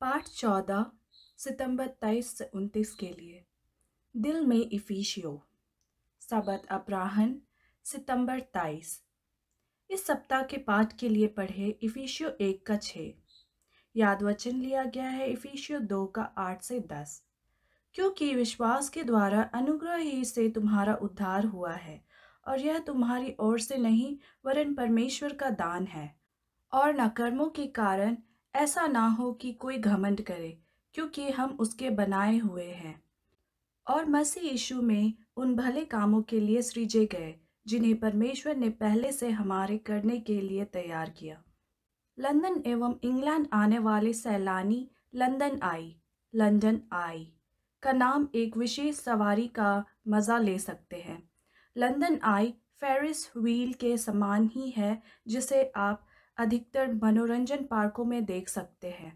पाठ 14 सितंबर 23 से 29 के लिए। दिल में इफिसियो। सबत अपराह्न सितंबर 23। इस सप्ताह के पाठ के लिए पढ़े इफिसियो 1 का 6। याद वचन लिया गया है इफिसियो 2 का 8 से 10। क्योंकि विश्वास के द्वारा अनुग्रह ही से तुम्हारा उद्धार हुआ है, और यह तुम्हारी ओर से नहीं वरन परमेश्वर का दान है। और न कर्मों के कारण, ऐसा ना हो कि कोई घमंड करे, क्योंकि हम उसके बनाए हुए हैं और मसीह यीशु में उन भले कामों के लिए सृजे गए जिन्हें परमेश्वर ने पहले से हमारे करने के लिए तैयार किया। लंदन एवं इंग्लैंड आने वाले सैलानी लंदन आई का नाम एक विशेष सवारी का मज़ा ले सकते हैं। लंदन आई फेरिस व्हील के समान ही है, जिसे आप अधिकतर मनोरंजन पार्कों में देख सकते हैं।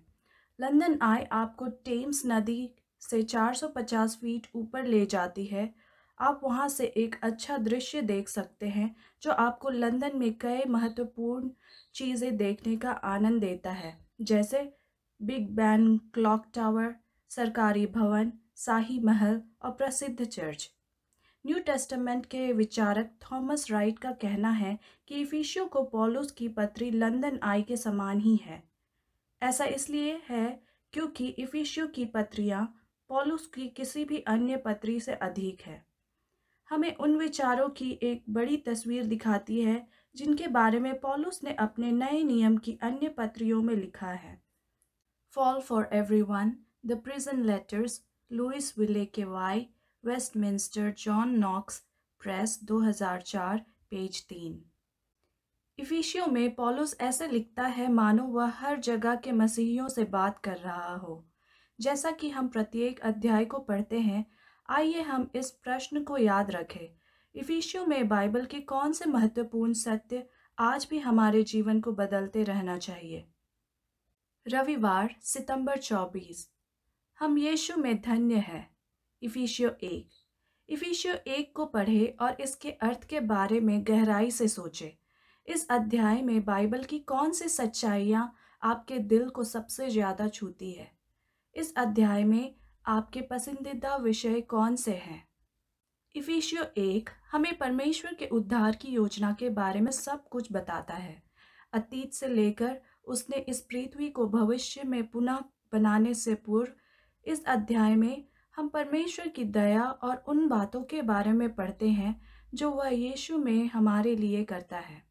लंदन आई आपको टेम्स नदी से 450 फीट ऊपर ले जाती है। आप वहां से एक अच्छा दृश्य देख सकते हैं जो आपको लंदन में कई महत्वपूर्ण चीज़ें देखने का आनंद देता है, जैसे बिग बैन क्लॉक टावर, सरकारी भवन, शाही महल और प्रसिद्ध चर्च। न्यू टेस्टामेंट के विचारक थॉमस राइट का कहना है कि इफिसियों को पौलुस की पत्री लंदन आई के समान ही है। ऐसा इसलिए है क्योंकि इफिसियों की पत्रियां पौलुस की किसी भी अन्य पत्री से अधिक है। हमें उन विचारों की एक बड़ी तस्वीर दिखाती है जिनके बारे में पौलुस ने अपने नए नियम की अन्य पत्रियों में लिखा है। Fall for everyone, the prison letters, Louisville K Y, Westminster John Knox Press 2004, page 3। इफिसियों में पौलुस ऐसे लिखता है मानो वह हर जगह के मसीहियों से बात कर रहा हो। जैसा कि हम प्रत्येक अध्याय को पढ़ते हैं, आइए हम इस प्रश्न को याद रखें। इफिसियों में बाइबल के कौन से महत्वपूर्ण सत्य आज भी हमारे जीवन को बदलते रहना चाहिए? रविवार सितंबर 24। हम यीशु में धन्य हैं। इफिसियों 1। इफिसियों 1 को पढ़े और इसके अर्थ के बारे में गहराई से सोचें। इस अध्याय में बाइबल की कौन सी सच्चाइयाँ आपके दिल को सबसे ज़्यादा छूती है? इस अध्याय में आपके पसंदीदा विषय कौन से हैं? इफिसियों 1 हमें परमेश्वर के उद्धार की योजना के बारे में सब कुछ बताता है। अतीत से लेकर उसने इस पृथ्वी को भविष्य में पुनः बनाने से पूर्व इस अध्याय में हम परमेश्वर की दया और उन बातों के बारे में पढ़ते हैं जो वह यीशु में हमारे लिए करता है।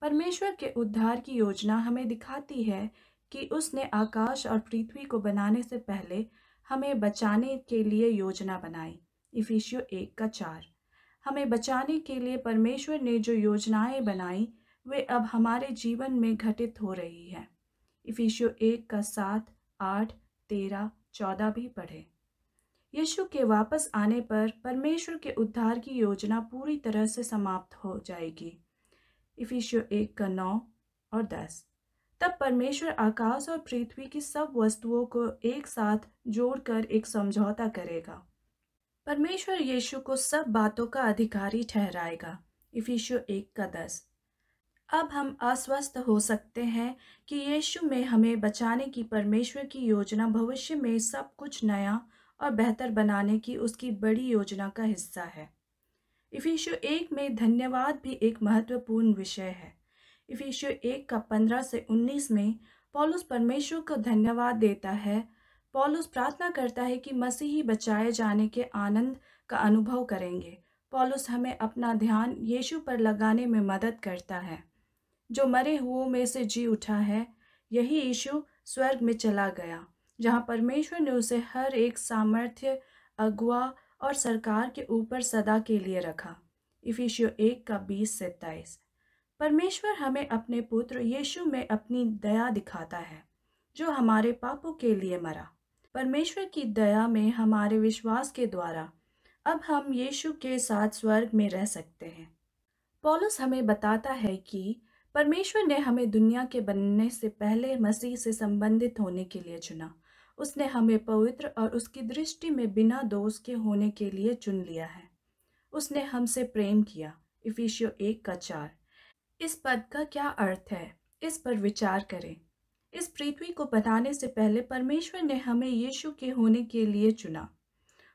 परमेश्वर के उद्धार की योजना हमें दिखाती है कि उसने आकाश और पृथ्वी को बनाने से पहले हमें बचाने के लिए योजना बनाई। इफिसियों 1 का 4। हमें बचाने के लिए परमेश्वर ने जो योजनाएं बनाई वे अब हमारे जीवन में घटित हो रही हैं। इफिसियों 1 का 7, 8, 13, 14 भी पढ़े। यीशु के वापस आने पर परमेश्वर के उद्धार की योजना पूरी तरह से समाप्त हो जाएगी। इफिसियों 1 का 9 और 10। तब परमेश्वर आकाश और पृथ्वी की सब वस्तुओं को एक साथ जोड़कर एक समझौता करेगा। परमेश्वर यीशु को सब बातों का अधिकारी ठहराएगा। इफिसियों 1 का 10। अब हम आश्वस्त हो सकते हैं कि यीशु में हमें बचाने की परमेश्वर की योजना भविष्य में सब कुछ नया और बेहतर बनाने की उसकी बड़ी योजना का हिस्सा है। इफिसियों 1 में धन्यवाद भी एक महत्वपूर्ण विषय है। इफिसियों 1 का 15 से 19 में पौलुस परमेश्वर को धन्यवाद देता है। पौलुस प्रार्थना करता है कि मसीही बचाए जाने के आनंद का अनुभव करेंगे। पौलुस हमें अपना ध्यान यीशु पर लगाने में मदद करता है, जो मरे हुओं में से जी उठा है। यही यीशु स्वर्ग में चला गया, जहाँ परमेश्वर ने उसे हर एक सामर्थ्य, अगुआ और सरकार के ऊपर सदा के लिए रखा। इफिसियों 1 का 20 से 23। परमेश्वर हमें अपने पुत्र यीशु में अपनी दया दिखाता है, जो हमारे पापों के लिए मरा। परमेश्वर की दया में हमारे विश्वास के द्वारा अब हम यीशु के साथ स्वर्ग में रह सकते हैं। पौलुस हमें बताता है कि परमेश्वर ने हमें दुनिया के बनने से पहले मसीह से संबंधित होने के लिए चुना। उसने हमें पवित्र और उसकी दृष्टि में बिना दोष के होने के लिए चुन लिया है। उसने हमसे प्रेम किया। इफिसियों 1 का 4। इस पद का क्या अर्थ है, इस पर विचार करें। इस पृथ्वी को बनाने से पहले परमेश्वर ने हमें यीशु के होने के लिए चुना।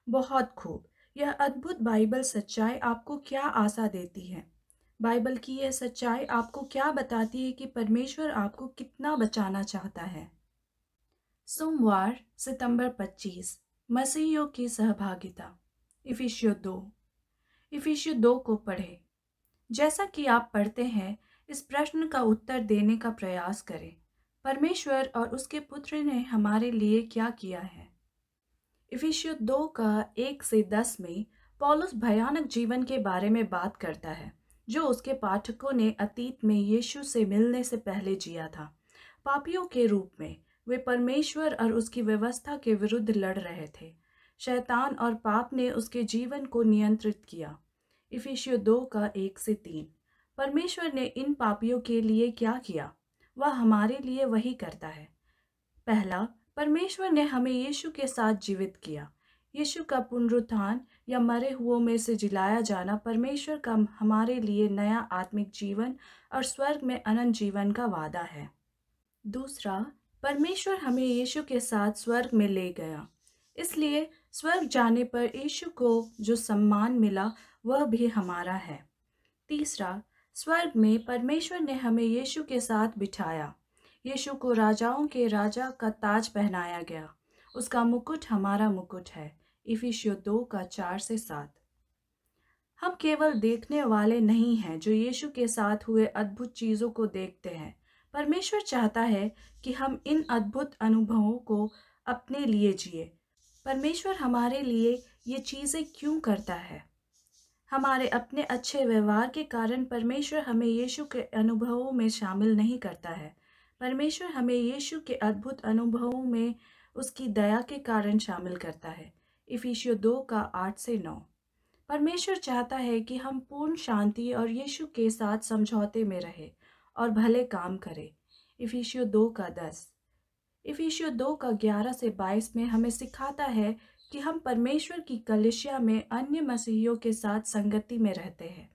बहुत खूब। यह अद्भुत बाइबल सच्चाई आपको क्या आशा देती है? बाइबल की यह सच्चाई आपको क्या बताती है कि परमेश्वर आपको कितना बचाना चाहता है? सोमवार सितंबर 25। मसीहियों की सहभागिता। इफिसियों 2। इफिसियों 2 को पढ़ें। जैसा कि आप पढ़ते हैं, इस प्रश्न का उत्तर देने का प्रयास करें। परमेश्वर और उसके पुत्र ने हमारे लिए क्या किया है? इफिसियों 2 का 1 से 10 में पौलुस भयानक जीवन के बारे में बात करता है जो उसके पाठकों ने अतीत में यीशु से मिलने से पहले जिया था। पापियों के रूप में वे परमेश्वर और उसकी व्यवस्था के विरुद्ध लड़ रहे थे। शैतान और पाप ने उसके जीवन को नियंत्रित किया। इफिसियों 2 का 1 से 3। परमेश्वर ने इन पापियों के लिए क्या किया? वह हमारे लिए वही करता है। पहला, परमेश्वर ने हमें यीशु के साथ जीवित किया। यीशु का पुनरुत्थान या मरे हुओं में से जिलाया जाना परमेश्वर का हमारे लिए नया आत्मिक जीवन और स्वर्ग में अनंत जीवन का वादा है। दूसरा, परमेश्वर हमें यीशु के साथ स्वर्ग में ले गया। इसलिए स्वर्ग जाने पर यीशु को जो सम्मान मिला वह भी हमारा है। तीसरा, स्वर्ग में परमेश्वर ने हमें यीशु के साथ बिठाया। यीशु को राजाओं के राजा का ताज पहनाया गया। उसका मुकुट हमारा मुकुट है। इफिसियों 2 का 4 से 7। हम केवल देखने वाले नहीं हैं जो यीशु के साथ हुए अद्भुत चीज़ों को देखते हैं। परमेश्वर चाहता है कि हम इन अद्भुत अनुभवों को अपने लिए जिए। परमेश्वर हमारे लिए ये चीज़ें क्यों करता है? हमारे अपने अच्छे व्यवहार के कारण परमेश्वर हमें यीशु के अनुभवों में शामिल नहीं करता है। परमेश्वर हमें यीशु के अद्भुत अनुभवों में उसकी दया के कारण शामिल करता है। इफिसियों 2 का 8 से 9। परमेश्वर चाहता है कि हम पूर्ण शांति और यीशु के साथ समझौते में रहें और भले काम करें। इफिसियों 2 का 10। इफिसियों 2 का 11 से 22 में हमें सिखाता है कि हम परमेश्वर की कलीसिया में अन्य मसीहियों के साथ संगति में रहते हैं।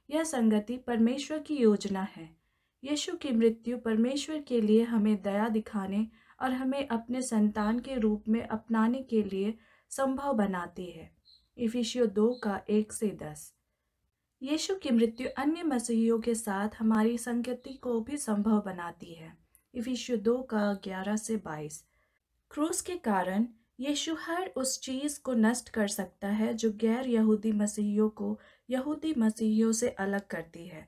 यह संगति परमेश्वर की योजना है। यीशु की मृत्यु परमेश्वर के लिए हमें दया दिखाने और हमें अपने संतान के रूप में अपनाने के लिए संभव बनाती है। इफिसियों 2 का 1 से 10। यीशु की मृत्यु अन्य मसीहियों के साथ हमारी संगति को भी संभव बनाती है। इफिसियों 2 का 11 से 22। क्रूस के कारण यीशु हर उस चीज़ को नष्ट कर सकता है जो गैर यहूदी मसीहियों को यहूदी मसीहियों से अलग करती है।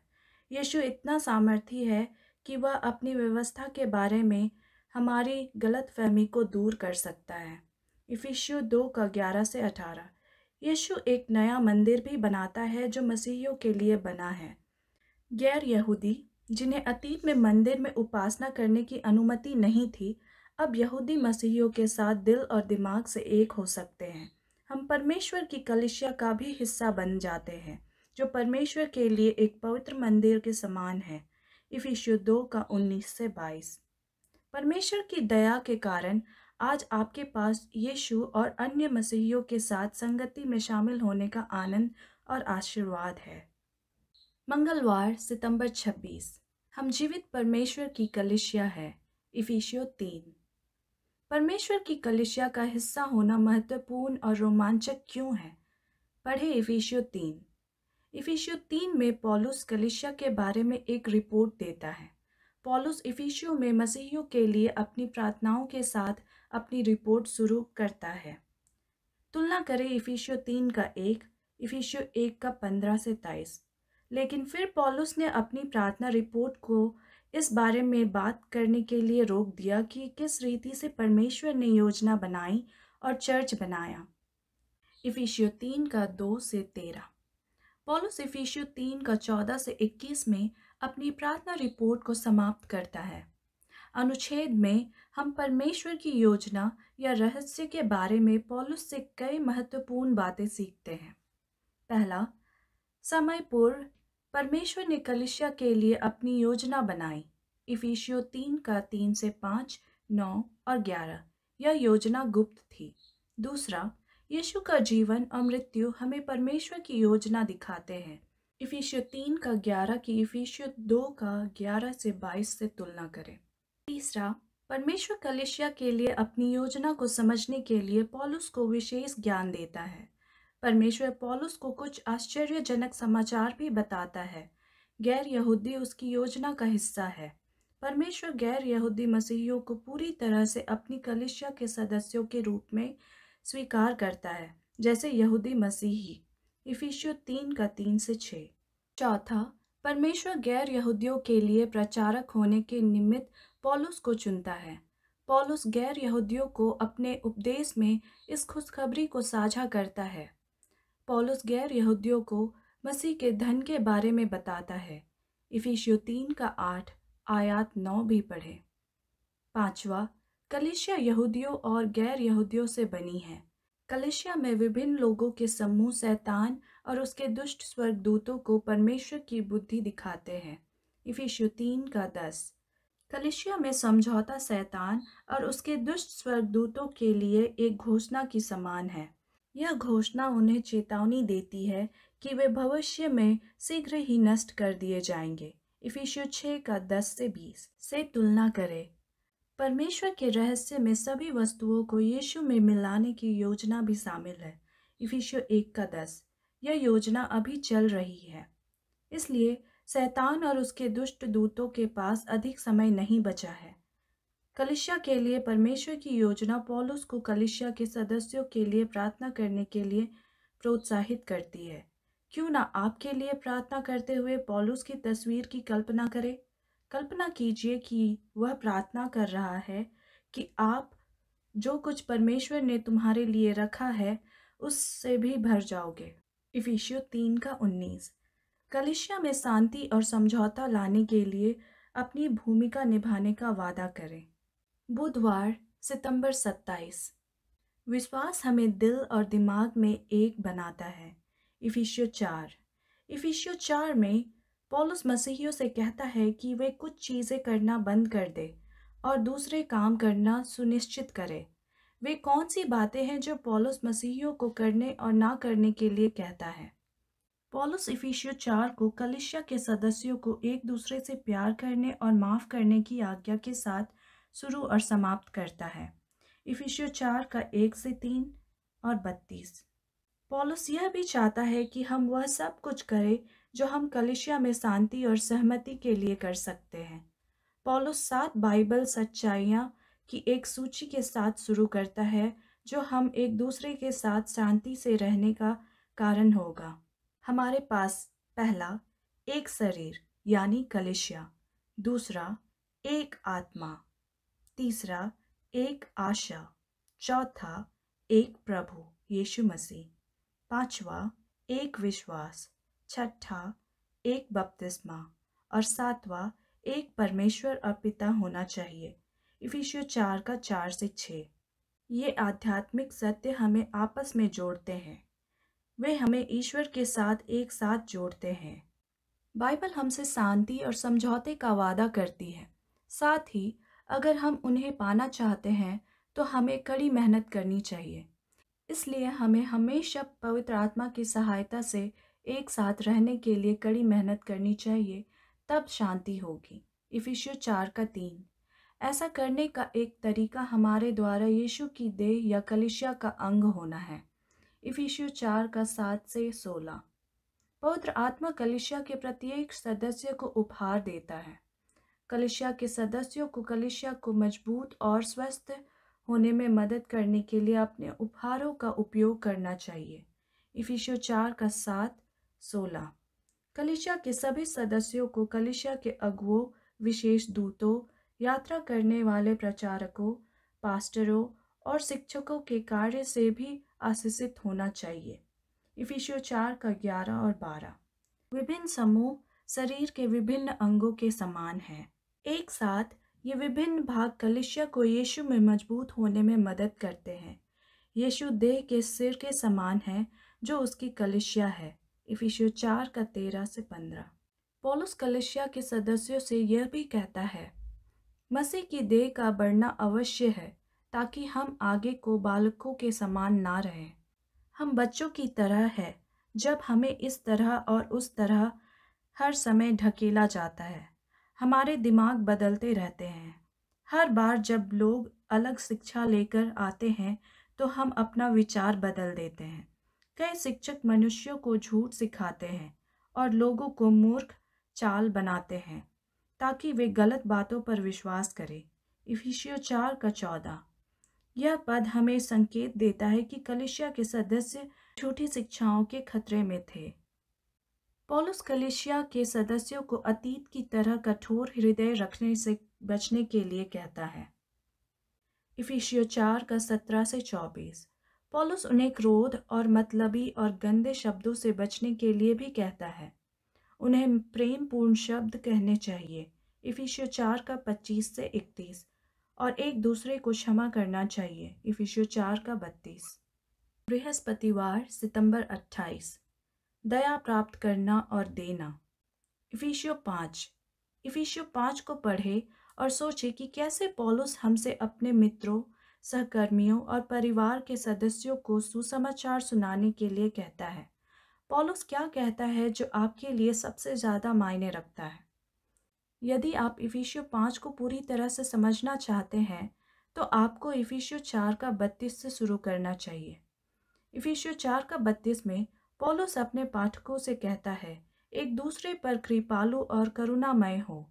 यीशु इतना सामर्थी है कि वह अपनी व्यवस्था के बारे में हमारी गलतफहमी को दूर कर सकता है। इफिसियों 2 का 11 से 18। यीशु एक नया मंदिर भी बनाता है जो मसीहियों के लिए बना है। गैर यहूदी जिन्हें अतीत में मंदिर में उपासना करने की अनुमति नहीं थी, अब यहूदी मसीहियों के साथ दिल और दिमाग से एक हो सकते हैं। हम परमेश्वर की कलीसिया का भी हिस्सा बन जाते हैं जो परमेश्वर के लिए एक पवित्र मंदिर के समान है। इफिसियों 2 का 19 से 22। परमेश्वर की दया के कारण आज आपके पास यीशु और अन्य मसीहियों के साथ संगति में शामिल होने का आनंद और आशीर्वाद है। मंगलवार सितंबर 26। हम जीवित परमेश्वर की कलीसिया है। इफिसियों 3। परमेश्वर की कलीसिया का हिस्सा होना महत्वपूर्ण और रोमांचक क्यों है? पढ़े इफिसियों 3। इफिसियों 3 में पौलुस कलीसिया के बारे में एक रिपोर्ट देता है। पौलुस इफिसियों में मसीहियों के लिए अपनी प्रार्थनाओं के साथ अपनी रिपोर्ट शुरू करता है। तुलना करें इफिसियों 3 का 1, इफिसियों 1 का 15 से 23। लेकिन फिर पौलुस ने अपनी प्रार्थना रिपोर्ट को इस बारे में बात करने के लिए रोक दिया कि किस रीति से परमेश्वर ने योजना बनाई और चर्च बनाया। इफिसियों 3 का 2 से 13। पौलुस इफिसियों 3 का 14 से 21 में अपनी प्रार्थना रिपोर्ट को समाप्त करता है। अनुच्छेद में हम परमेश्वर की योजना या रहस्य के बारे में पौलुस से कई महत्वपूर्ण बातें सीखते हैं। पहला, समय पूर्व परमेश्वर ने कलीसिया के लिए अपनी योजना बनाई। इफिसियों 3 का 3 से 5, 9 और 11। यह योजना गुप्त थी। दूसरा, यीशु का जीवन और मृत्यु हमें परमेश्वर की योजना दिखाते हैं। इफिसियों 3 का 11 की इफिसियों 2 का 11 से 22 से तुलना करें। तीसरा, परमेश्वर कलीसिया के लिए अपनी योजना को समझने के लिए पौलुस को विशेष ज्ञान देता है। परमेश्वर पौलुस को कुछ आश्चर्यजनक समाचार भी बताता है। गैर यहूदी उसकी योजना का हिस्सा है। परमेश्वर गैर यहूदी मसीहियों को पूरी तरह से अपनी कलीसिया के सदस्यों के रूप में स्वीकार करता है, जैसे यहूदी मसीही। इफिसियों 3:3-6। चौथा, परमेश्वर गैर यहूदियों के लिए प्रचारक होने के निमित्त पौलुस को चुनता है। पौलुस गैर यहूदियों को अपने उपदेश में इस खुशखबरी को साझा करता है। पौलुस गैर यहूदियों को मसीह के धन के बारे में बताता है। इफिसियों 3:8 आयत 9 भी पढ़े। पांचवा, कलीसिया यहूदियों और गैर यहूदियों से बनी है। कलीसिया में विभिन्न लोगों के समूह शैतान और उसके दुष्ट स्वर्गदूतों को परमेश्वर की बुद्धि दिखाते हैं। इफिसियों 3:10। कलीसिया में समझौता शैतान और उसके दुष्ट स्वर्गदूतों के लिए एक घोषणा की समान है। यह घोषणा उन्हें चेतावनी देती है कि वे भविष्य में शीघ्र ही नष्ट कर दिए जाएंगे। इफिसियों 6:10-20 से तुलना करें। परमेश्वर के रहस्य में सभी वस्तुओं को यीशु में मिलाने की योजना भी शामिल है। इफिसियों 1:10। यह योजना अभी चल रही है, इसलिए शैतान और उसके दुष्ट दूतों के पास अधिक समय नहीं बचा है। कलीसिया के लिए परमेश्वर की योजना पौलुस को कलीसिया के सदस्यों के लिए प्रार्थना करने के लिए प्रोत्साहित करती है। क्यों ना आपके लिए प्रार्थना करते हुए पौलुस की तस्वीर की कल्पना करें। कल्पना कीजिए कि वह प्रार्थना कर रहा है कि आप जो कुछ परमेश्वर ने तुम्हारे लिए रखा है उससे भी भर जाओगे। इफिसियों 3:19। कलीसिया में शांति और समझौता लाने के लिए अपनी भूमिका निभाने का वादा करें। बुधवार सितंबर 27। विश्वास हमें दिल और दिमाग में एक बनाता है। इफिसियों 4। इफिसियों 4 में पौलुस मसीहियों से कहता है कि वे कुछ चीज़ें करना बंद कर दे और दूसरे काम करना सुनिश्चित करें। वे कौन सी बातें हैं जो पौलुस मसीहियों को करने और ना करने के लिए कहता है। पौलुस इफिसियों 4 को कलीसिया के सदस्यों को एक दूसरे से प्यार करने और माफ़ करने की आज्ञा के साथ शुरू और समाप्त करता है। इफिसियों 4:1-3 और 32। पौलुस यह भी चाहता है कि हम वह सब कुछ करें जो हम कलीसिया में शांति और सहमति के लिए कर सकते हैं। पौलुस 7 बाइबल सच्चाइयाँ की एक सूची के साथ शुरू करता है जो हम एक दूसरे के साथ शांति से रहने का कारण होगा। हमारे पास पहला, एक शरीर यानी कलीसिया। दूसरा, एक आत्मा। तीसरा, एक आशा। चौथा, एक प्रभु यीशु मसीह। पांचवा, एक विश्वास। छठा, एक बपतिस्मा। और सातवां, एक परमेश्वर और पिता होना चाहिए। इफिसियों 4:4-6। ये आध्यात्मिक सत्य हमें आपस में जोड़ते हैं। वे हमें ईश्वर के साथ एक साथ जोड़ते हैं। बाइबल हमसे शांति और समझौते का वादा करती है। साथ ही अगर हम उन्हें पाना चाहते हैं तो हमें कड़ी मेहनत करनी चाहिए। इसलिए हमें हमेशा पवित्र आत्मा की सहायता से एक साथ रहने के लिए कड़ी मेहनत करनी चाहिए, तब शांति होगी। इफिसियों 4:3। ऐसा करने का एक तरीका हमारे द्वारा यीशु की देह या कलीसिया का अंग होना है। इफिसियों 4:7-16। पवित्र आत्मा कलीसिया के प्रत्येक सदस्य को उपहार देता है। कलीसिया के सदस्यों को कलीसिया को मजबूत और स्वस्थ होने में मदद करने के लिए अपने उपहारों का उपयोग करना चाहिए। इफिसियों 4:7-16। कलीसिया के सभी सदस्यों को कलीसिया के अगुओं, विशेष दूतों, यात्रा करने वाले प्रचारकों, पास्टरों और शिक्षकों के कार्य से भी आशीषित होना चाहिए। इफिसियों 4:11 और 12। विभिन्न समूह शरीर के विभिन्न अंगों के समान हैं। एक साथ ये विभिन्न भाग कलीसिया को यीशु में मजबूत होने में मदद करते हैं। यीशु देह के सिर के समान है जो उसकी कलीसिया है। इफिसियों 4:13-15। पौलुस कलीसिया के सदस्यों से यह भी कहता है, मसीह की देह का बढ़ना अवश्य है ताकि हम आगे को बालकों के समान ना रहें। हम बच्चों की तरह है जब हमें इस तरह और उस तरह हर समय ढकेला जाता है। हमारे दिमाग बदलते रहते हैं। हर बार जब लोग अलग शिक्षा लेकर आते हैं तो हम अपना विचार बदल देते हैं। कई शिक्षक मनुष्यों को झूठ सिखाते हैं और लोगों को मूर्ख चाल बनाते हैं ताकि वे गलत बातों पर विश्वास करें। इफिसियों 4:14। यह पद हमें संकेत देता है कि कलीसिया के सदस्य झूठी शिक्षाओं के खतरे में थे। पौलुस कलीसिया के सदस्यों को अतीत की तरह कठोर हृदय रखने से बचने के लिए कहता है। इफिसियों 4:17-24। पौलुस उन्हें क्रोध और मतलबी और गंदे शब्दों से बचने के लिए भी कहता है। उन्हें प्रेम पूर्ण शब्द कहने चाहिए। इफिसियों 4:25-31। और एक दूसरे को क्षमा करना चाहिए। इफिसियों 4:32। बृहस्पतिवार सितंबर 28। दया प्राप्त करना और देना। इफिसियों 5। इफिसियों 5 को पढ़े और सोचे कि कैसे पौलुस हमसे अपने मित्रों, सहकर्मियों और परिवार के सदस्यों को सुसमाचार सुनाने के लिए कहता है। पौलुस क्या कहता है जो आपके लिए सबसे ज़्यादा मायने रखता है? यदि आप इफिसियों 5 को पूरी तरह से समझना चाहते हैं तो आपको इफिसियों 4:32 से शुरू करना चाहिए। इफिसियों 4:32 में पौलुस अपने पाठकों से कहता है, एक दूसरे पर कृपालु और करुणामय हो,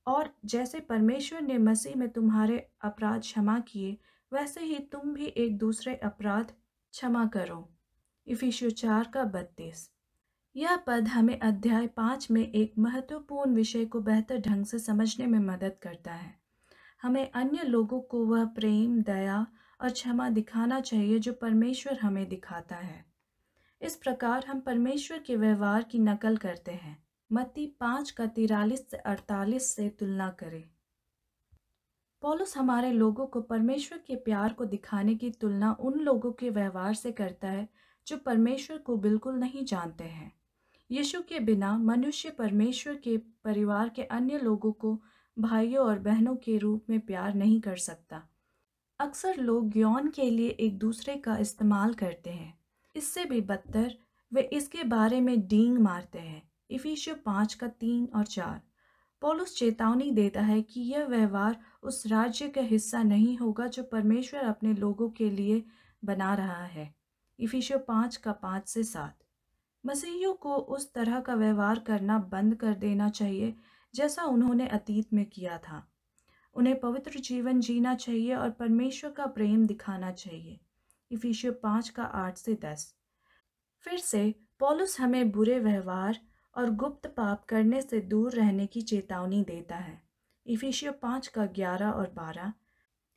और जैसे परमेश्वर ने मसीह में तुम्हारे अपराध क्षमा किए वैसे ही तुम भी एक दूसरे अपराध क्षमा करो। इफिसियों 4:32। यह पद हमें अध्याय 5 में एक महत्वपूर्ण विषय को बेहतर ढंग से समझने में मदद करता है। हमें अन्य लोगों को वह प्रेम, दया और क्षमा दिखाना चाहिए जो परमेश्वर हमें दिखाता है। इस प्रकार हम परमेश्वर के व्यवहार की नकल करते हैं। मत्ती 5:43-48 से तुलना करें। पौलुस हमारे लोगों को परमेश्वर के प्यार को दिखाने की तुलना उन लोगों के व्यवहार से करता है जो परमेश्वर को बिल्कुल नहीं जानते हैं। यीशु के बिना मनुष्य परमेश्वर के परिवार के अन्य लोगों को भाइयों और बहनों के रूप में प्यार नहीं कर सकता। अक्सर लोग यौन के लिए एक दूसरे का इस्तेमाल करते हैं। इससे भी बदतर, वे इसके बारे में डींग मारते हैं। इफिसियों 5:3-4। पौलुस चेतावनी देता है कि यह व्यवहार उस राज्य का हिस्सा नहीं होगा जो परमेश्वर अपने लोगों के लिए बना रहा है। इफिसियों 5:5-7। मसीहियों को उस तरह का व्यवहार करना बंद कर देना चाहिए जैसा उन्होंने अतीत में किया था। उन्हें पवित्र जीवन जीना चाहिए और परमेश्वर का प्रेम दिखाना चाहिए। इफिसियों 5:8-10। फिर से पौलुस हमें बुरे व्यवहार और गुप्त पाप करने से दूर रहने की चेतावनी देता है। इफिसियों 5:11-12।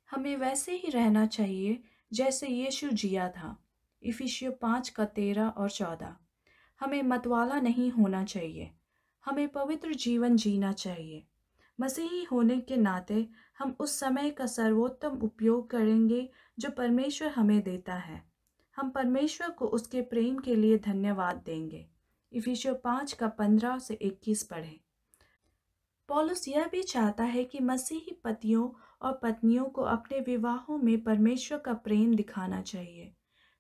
हमें वैसे ही रहना चाहिए जैसे यीशु जिया था। इफिसियों 5:13-14। हमें मतवाला नहीं होना चाहिए। हमें पवित्र जीवन जीना चाहिए। मसीही होने के नाते हम उस समय का सर्वोत्तम उपयोग करेंगे जो परमेश्वर हमें देता है। हम परमेश्वर को उसके प्रेम के लिए धन्यवाद देंगे। इफिसियों 5:15-21 पढ़ें। पौलुस यह भी चाहता है कि मसीही पतियों और पत्नियों को अपने विवाहों में परमेश्वर का प्रेम दिखाना चाहिए।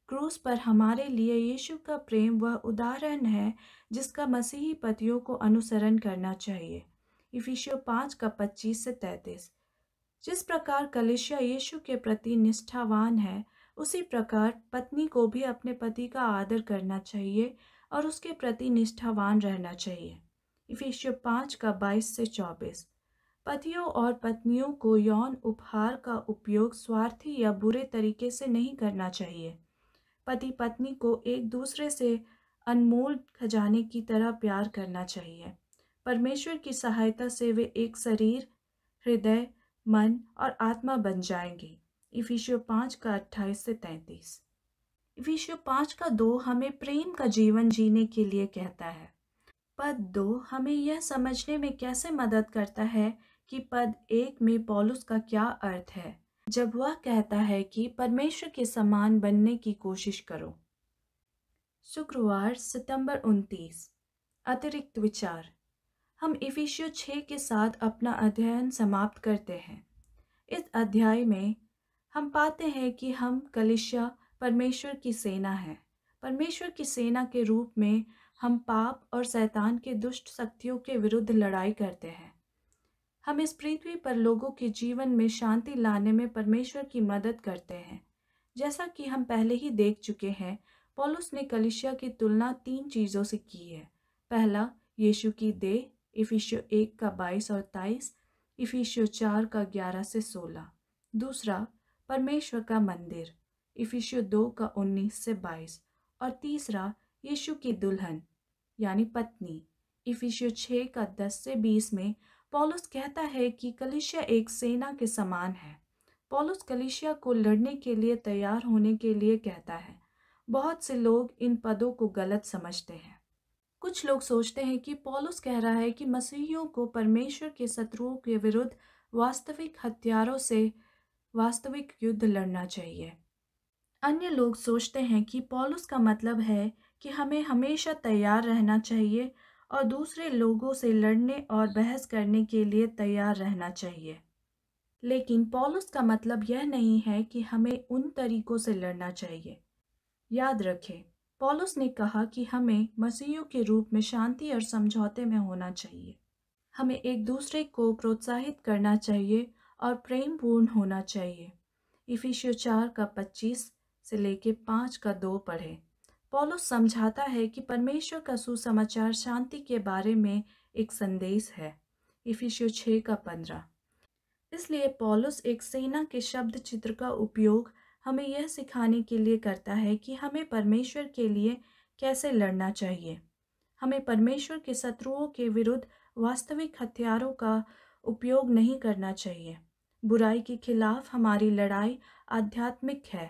क्रूस पर हमारे लिए यीशु का प्रेम वह उदाहरण है जिसका मसीही पतियों को अनुसरण करना चाहिए। इफिसियों 5:25-33। जिस प्रकार कलीसिया यीशु के प्रति निष्ठावान है, उसी प्रकार पत्नी को भी अपने पति का आदर करना चाहिए और उसके प्रति निष्ठावान रहना चाहिए। इफिसियों 5:22-24। पतियों और पत्नियों को यौन उपहार का उपयोग स्वार्थी या बुरे तरीके से नहीं करना चाहिए। पति पत्नी को एक दूसरे से अनमोल खजाने की तरह प्यार करना चाहिए। परमेश्वर की सहायता से वे एक शरीर, हृदय, मन और आत्मा बन जाएंगे। इफिसियों 5:28-33। इफिसियों 5:2 हमें प्रेम का जीवन जीने के लिए कहता है। पद 2 हमें यह समझने में कैसे मदद करता है कि पद 1 में पौलुस का क्या अर्थ है जब वह कहता है कि परमेश्वर के समान बनने की कोशिश करो। शुक्रवार सितंबर 29। अतिरिक्त विचार। हम इफिसियों 6 के साथ अपना अध्ययन समाप्त करते हैं। इस अध्याय में हम पाते हैं कि हम कलीसिया परमेश्वर की सेना है। परमेश्वर की सेना के रूप में हम पाप और शैतान के दुष्ट शक्तियों के विरुद्ध लड़ाई करते हैं। हम इस पृथ्वी पर लोगों के जीवन में शांति लाने में परमेश्वर की मदद करते हैं। जैसा कि हम पहले ही देख चुके हैं, पौलुस ने कलीसिया की तुलना 3 चीज़ों से की है। पहला, यीशु की देह, इफिसियों 1 का 22 और 23, इफिसियों 4 का 11 से 16। दूसरा, परमेश्वर का मंदिर, इफिसियों 2 का 19 से 22। और तीसरा, यीशु की दुल्हन यानी पत्नी, इफिसियों 6 का 10 से 20 में पौलुस कहता है कि कलीसिया एक सेना के समान है। पौलुस कलीसिया को लड़ने के लिए तैयार होने के लिए कहता है। बहुत से लोग इन पदों को गलत समझते हैं। कुछ लोग सोचते हैं कि पौलुस कह रहा है कि मसीहियों को परमेश्वर के शत्रुओं के विरुद्ध वास्तविक हथियारों से वास्तविक युद्ध लड़ना चाहिए। अन्य लोग सोचते हैं कि पौलुस का मतलब है कि हमें हमेशा तैयार रहना चाहिए और दूसरे लोगों से लड़ने और बहस करने के लिए तैयार रहना चाहिए। लेकिन पौलुस का मतलब यह नहीं है कि हमें उन तरीकों से लड़ना चाहिए। याद रखें, पौलुस ने कहा कि हमें मसीहियों के रूप में शांति और समझौते में होना चाहिए। हमें एक दूसरे को प्रोत्साहित करना चाहिए और प्रेमपूर्ण होना चाहिए। इफिसियों 4 का 25 से लेके 5 का 2 पढ़ें। पौलुस समझाता है कि परमेश्वर का सुसमाचार शांति के बारे में एक संदेश है। इफिसियों 6 का 15। इसलिए पौलुस एक सेना के शब्द चित्र का उपयोग हमें यह सिखाने के लिए करता है कि हमें परमेश्वर के लिए कैसे लड़ना चाहिए। हमें परमेश्वर के शत्रुओं के विरुद्ध वास्तविक हथियारों का उपयोग नहीं करना चाहिए। बुराई के खिलाफ हमारी लड़ाई आध्यात्मिक है।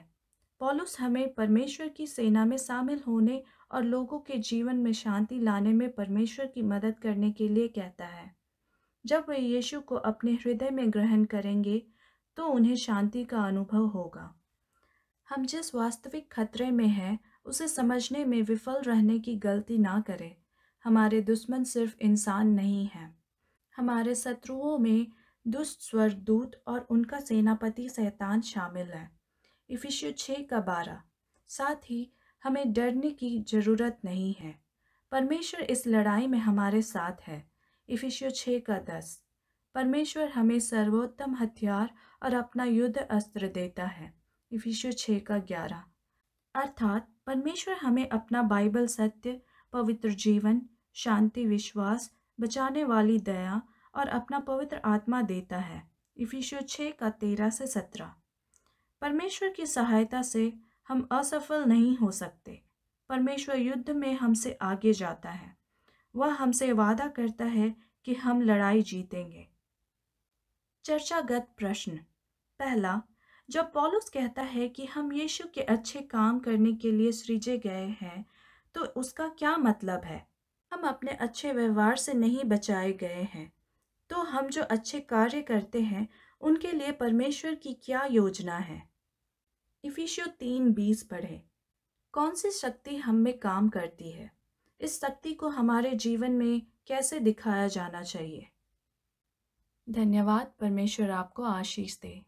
पौलुस हमें परमेश्वर की सेना में शामिल होने और लोगों के जीवन में शांति लाने में परमेश्वर की मदद करने के लिए कहता है। जब वे यीशु को अपने हृदय में ग्रहण करेंगे तो उन्हें शांति का अनुभव होगा। हम जिस वास्तविक खतरे में हैं उसे समझने में विफल रहने की गलती ना करें। हमारे दुश्मन सिर्फ इंसान नहीं हैं। हमारे शत्रुओं में दुष्ट स्वर्गदूत और उनका सेनापति शैतान शामिल है। इफिसियों 6 का 12। साथ ही हमें डरने की जरूरत नहीं है। परमेश्वर इस लड़ाई में हमारे साथ है। इफिसियों 6 का 10। परमेश्वर हमें सर्वोत्तम हथियार और अपना युद्ध अस्त्र देता है। इफिसियों 6 का 11। अर्थात परमेश्वर हमें अपना बाइबल सत्य, पवित्र जीवन, शांति, विश्वास, बचाने वाली दया और अपना पवित्र आत्मा देता है। इफिसियों 6 का 13 से 17। परमेश्वर की सहायता से हम असफल नहीं हो सकते। परमेश्वर युद्ध में हमसे आगे जाता है। वह हमसे वादा करता है कि हम लड़ाई जीतेंगे। चर्चागत प्रश्न। पहला, जब पौलुस कहता है कि हम यीशु के अच्छे काम करने के लिए सृजे गए हैं, तो उसका क्या मतलब है? हम अपने अच्छे व्यवहार से नहीं बचाए गए हैं। तो हम जो अच्छे कार्य करते हैं, उनके लिए परमेश्वर की क्या योजना है? इफिसियों 3:20 पढ़ें। कौन सी शक्ति हम में काम करती है? इस शक्ति को हमारे जीवन में कैसे दिखाया जाना चाहिए? धन्यवाद। परमेश्वर आपको आशीष दे।